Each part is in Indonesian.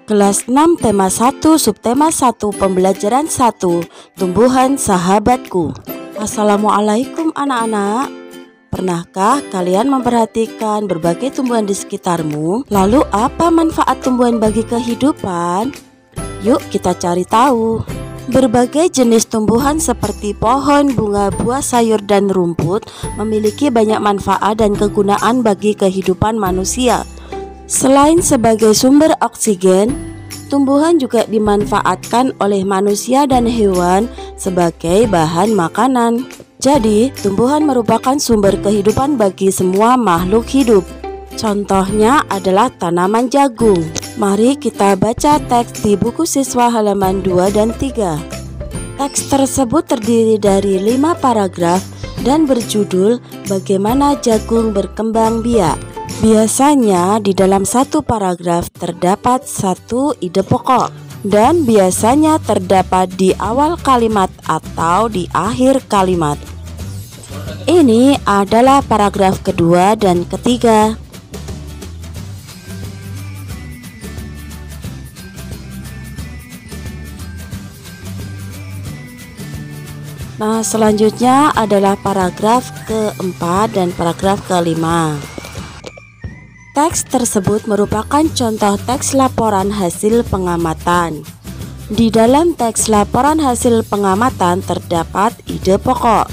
Kelas 6 tema 1 subtema 1 pembelajaran 1 tumbuhan sahabatku. Assalamualaikum anak-anak. Pernahkah kalian memperhatikan berbagai tumbuhan di sekitarmu? Lalu apa manfaat tumbuhan bagi kehidupan? Yuk kita cari tahu. Berbagai jenis tumbuhan seperti pohon, bunga, buah, sayur, dan rumput memiliki banyak manfaat dan kegunaan bagi kehidupan manusia. Selain sebagai sumber oksigen, tumbuhan juga dimanfaatkan oleh manusia dan hewan sebagai bahan makanan. Jadi, tumbuhan merupakan sumber kehidupan bagi semua makhluk hidup. Contohnya adalah tanaman jagung. Mari kita baca teks di buku siswa halaman 2 dan 3. Teks tersebut terdiri dari 5 paragraf dan berjudul Bagaimana Jagung Berkembang Biak. Biasanya di dalam satu paragraf terdapat satu ide pokok dan biasanya terdapat di awal kalimat atau di akhir kalimat. Ini adalah paragraf kedua dan ketiga. Nah, selanjutnya adalah paragraf keempat dan paragraf kelima. Teks tersebut merupakan contoh teks laporan hasil pengamatan. Di dalam teks laporan hasil pengamatan terdapat ide pokok.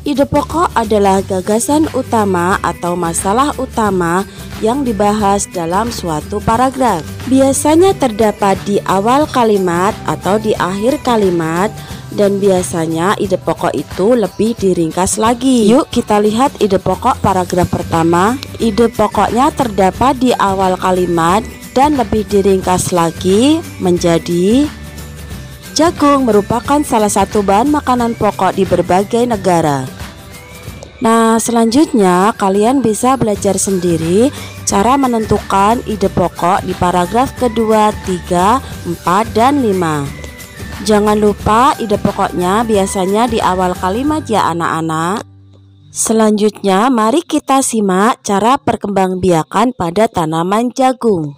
Ide pokok adalah gagasan utama atau masalah utama yang dibahas dalam suatu paragraf. Biasanya terdapat di awal kalimat atau di akhir kalimat, dan biasanya ide pokok itu lebih diringkas lagi. Yuk kita lihat ide pokok paragraf pertama. Ide pokoknya terdapat di awal kalimat dan lebih diringkas lagi menjadi: jagung merupakan salah satu bahan makanan pokok di berbagai negara. Nah, selanjutnya kalian bisa belajar sendiri cara menentukan ide pokok di paragraf kedua, 3, 4, dan 5. Jangan lupa ide pokoknya biasanya di awal kalimat ya anak-anak. Selanjutnya mari kita simak cara perkembangbiakan pada tanaman jagung.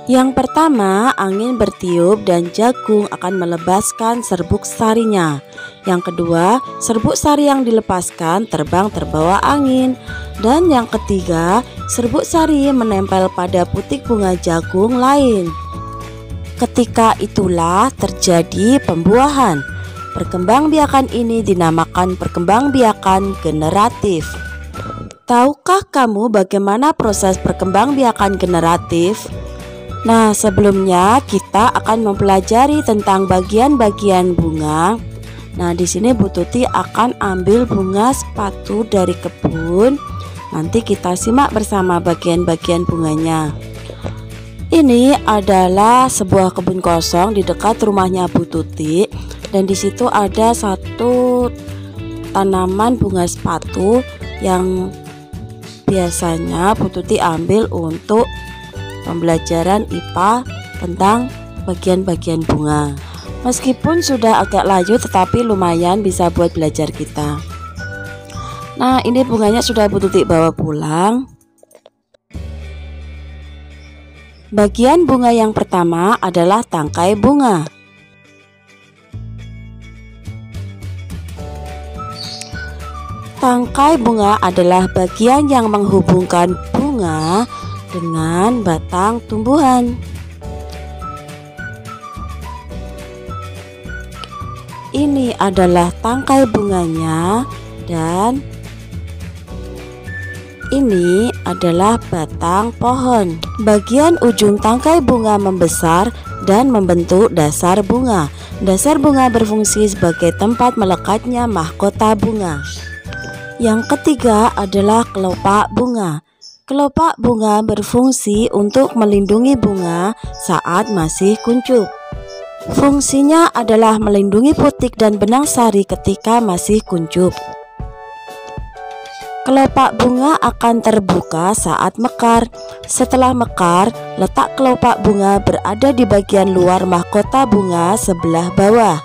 Yang pertama, angin bertiup dan jagung akan melepaskan serbuk sarinya. Yang kedua, serbuk sari yang dilepaskan terbang terbawa angin. Dan yang ketiga, serbuk sari menempel pada putik bunga jagung lain. Ketika itulah terjadi pembuahan. Perkembangbiakan ini dinamakan perkembangbiakan generatif. Tahukah kamu bagaimana proses perkembangbiakan generatif? Nah, sebelumnya kita akan mempelajari tentang bagian-bagian bunga. Nah, di sini Bu Tuti akan ambil bunga sepatu dari kebun. Nanti kita simak bersama bagian-bagian bunganya. Ini adalah sebuah kebun kosong di dekat rumahnya Bu Tuti, dan di situ ada satu tanaman bunga sepatu yang biasanya Bu Tuti ambil untuk pembelajaran IPA tentang bagian-bagian bunga. Meskipun sudah agak layu tetapi lumayan bisa buat belajar kita. Nah, ini bunganya sudah Bu Tuti bawa pulang. Bagian bunga yang pertama adalah tangkai bunga. Tangkai bunga adalah bagian yang menghubungkan bunga dengan batang tumbuhan. Ini adalah tangkai bunganya dan ini adalah batang pohon. Bagian ujung tangkai bunga membesar dan membentuk dasar bunga. Dasar bunga berfungsi sebagai tempat melekatnya mahkota bunga. Yang ketiga adalah kelopak bunga. Kelopak bunga berfungsi untuk melindungi bunga saat masih kuncup. Fungsinya adalah melindungi putik dan benang sari ketika masih kuncup. Kelopak bunga akan terbuka saat mekar. Setelah mekar, letak kelopak bunga berada di bagian luar mahkota bunga sebelah bawah.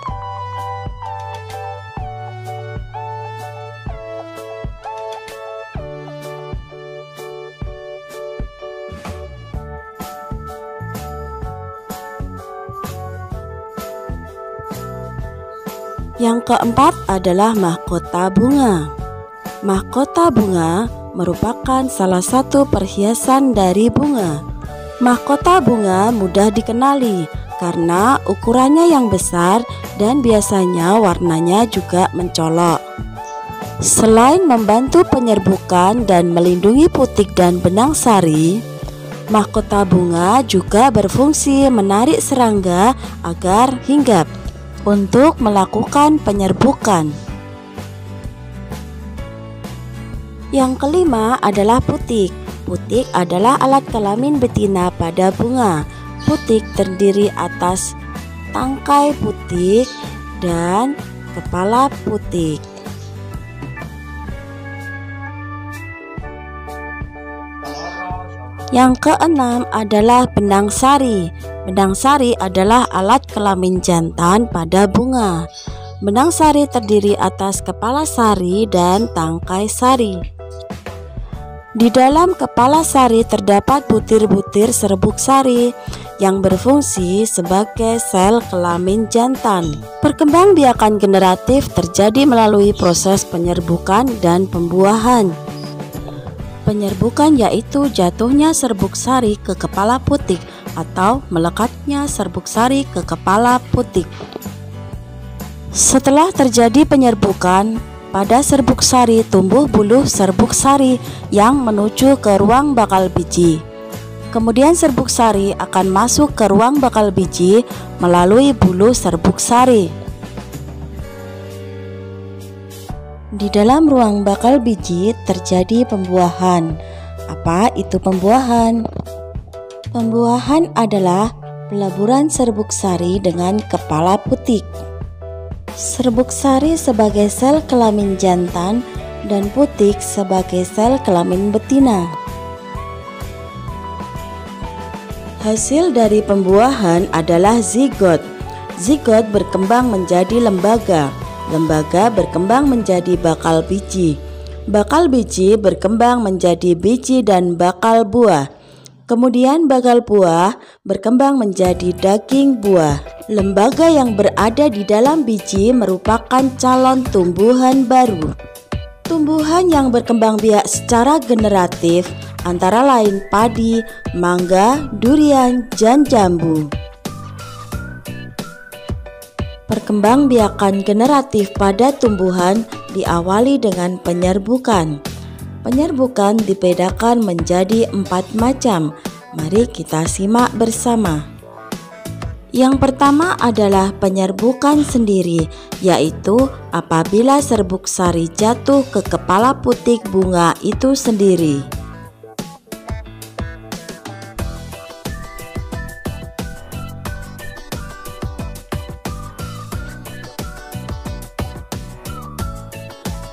Yang keempat adalah mahkota bunga. Mahkota bunga merupakan salah satu perhiasan dari bunga. Mahkota bunga mudah dikenali karena ukurannya yang besar dan biasanya warnanya juga mencolok. Selain membantu penyerbukan dan melindungi putik dan benang sari, mahkota bunga juga berfungsi menarik serangga agar hinggap untuk melakukan penyerbukan. Yang kelima adalah putik. Putik adalah alat kelamin betina pada bunga. Putik terdiri atas tangkai putik dan kepala putik. Yang keenam adalah benang sari. Benang sari adalah alat kelamin jantan pada bunga. Benang sari terdiri atas kepala sari dan tangkai sari. Di dalam kepala sari terdapat butir-butir serbuk sari yang berfungsi sebagai sel kelamin jantan. Perkembangbiakan generatif terjadi melalui proses penyerbukan dan pembuahan. Penyerbukan yaitu jatuhnya serbuk sari ke kepala putik atau melekatnya serbuk sari ke kepala putik. Setelah terjadi penyerbukan, pada serbuk sari tumbuh buluh serbuk sari yang menuju ke ruang bakal biji. Kemudian serbuk sari akan masuk ke ruang bakal biji melalui buluh serbuk sari. Di dalam ruang bakal biji terjadi pembuahan. Apa itu pembuahan? Pembuahan adalah peleburan serbuk sari dengan kepala putik. Serbuk sari sebagai sel kelamin jantan dan putik sebagai sel kelamin betina. Hasil dari pembuahan adalah zigot. Zigot berkembang menjadi lembaga. Lembaga berkembang menjadi bakal biji. Bakal biji berkembang menjadi biji dan bakal buah. Kemudian bakal buah berkembang menjadi daging buah. Lembaga yang berada di dalam biji merupakan calon tumbuhan baru. Tumbuhan yang berkembang biak secara generatif antara lain padi, mangga, durian, dan jambu. Perkembangbiakan generatif pada tumbuhan diawali dengan penyerbukan. Penyerbukan dibedakan menjadi 4 macam. Mari kita simak bersama. Yang pertama adalah penyerbukan sendiri, yaitu apabila serbuk sari jatuh ke kepala putik bunga itu sendiri.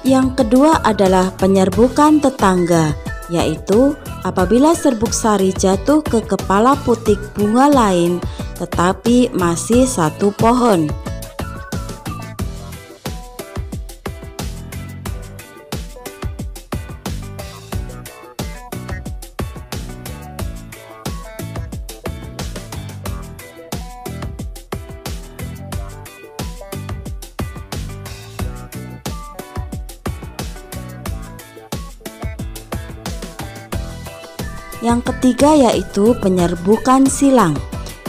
Yang kedua adalah penyerbukan tetangga, yaitu apabila serbuk sari jatuh ke kepala putik bunga lain tetapi masih satu pohon. Yang ketiga yaitu penyerbukan silang,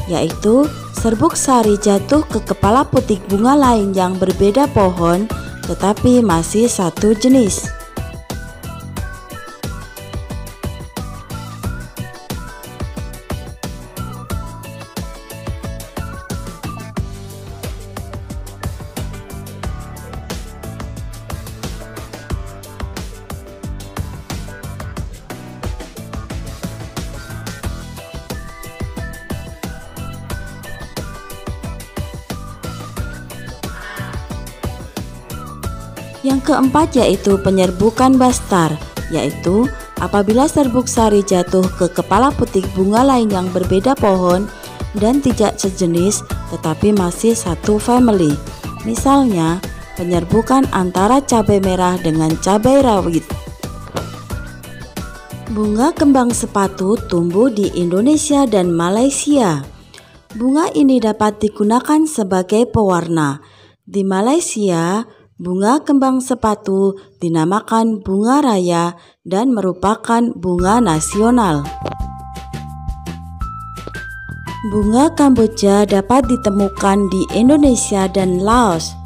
yaitu serbuk sari jatuh ke kepala putik bunga lain yang berbeda pohon tetapi masih satu jenis. Yang keempat yaitu penyerbukan bastar, yaitu apabila serbuk sari jatuh ke kepala putik bunga lain yang berbeda pohon dan tidak sejenis tetapi masih satu family. Misalnya, penyerbukan antara cabai merah dengan cabai rawit. Bunga kembang sepatu tumbuh di Indonesia dan Malaysia. Bunga ini dapat digunakan sebagai pewarna. Di Malaysia, bunga kembang sepatu dinamakan bunga raya dan merupakan bunga nasional. Bunga Kamboja dapat ditemukan di Indonesia dan Laos.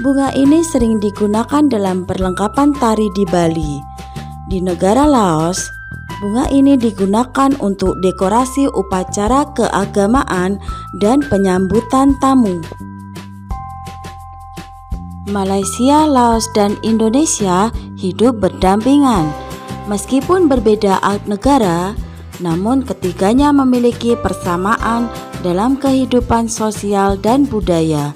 Bunga ini sering digunakan dalam perlengkapan tari di Bali. Di negara Laos, bunga ini digunakan untuk dekorasi upacara keagamaan dan penyambutan tamu. Malaysia, Laos, dan Indonesia hidup berdampingan. Meskipun berbeda negara, namun ketiganya memiliki persamaan dalam kehidupan sosial dan budaya.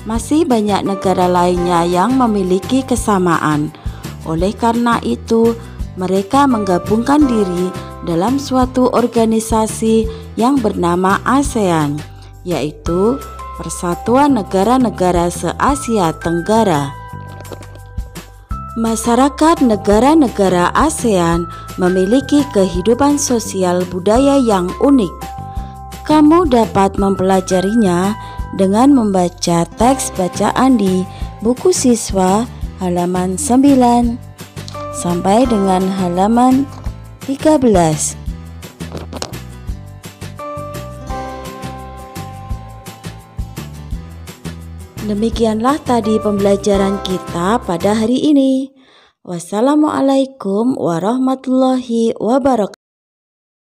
Masih banyak negara lainnya yang memiliki kesamaan. Oleh karena itu, mereka menggabungkan diri dalam suatu organisasi yang bernama ASEAN, yaitu Persatuan Negara-Negara Se-Asia Tenggara. Masyarakat negara-negara ASEAN memiliki kehidupan sosial budaya yang unik. Kamu dapat mempelajarinya dengan membaca teks bacaan di buku siswa halaman 9 sampai dengan halaman 13. Demikianlah tadi pembelajaran kita pada hari ini. Wassalamualaikum warahmatullahi wabarakatuh.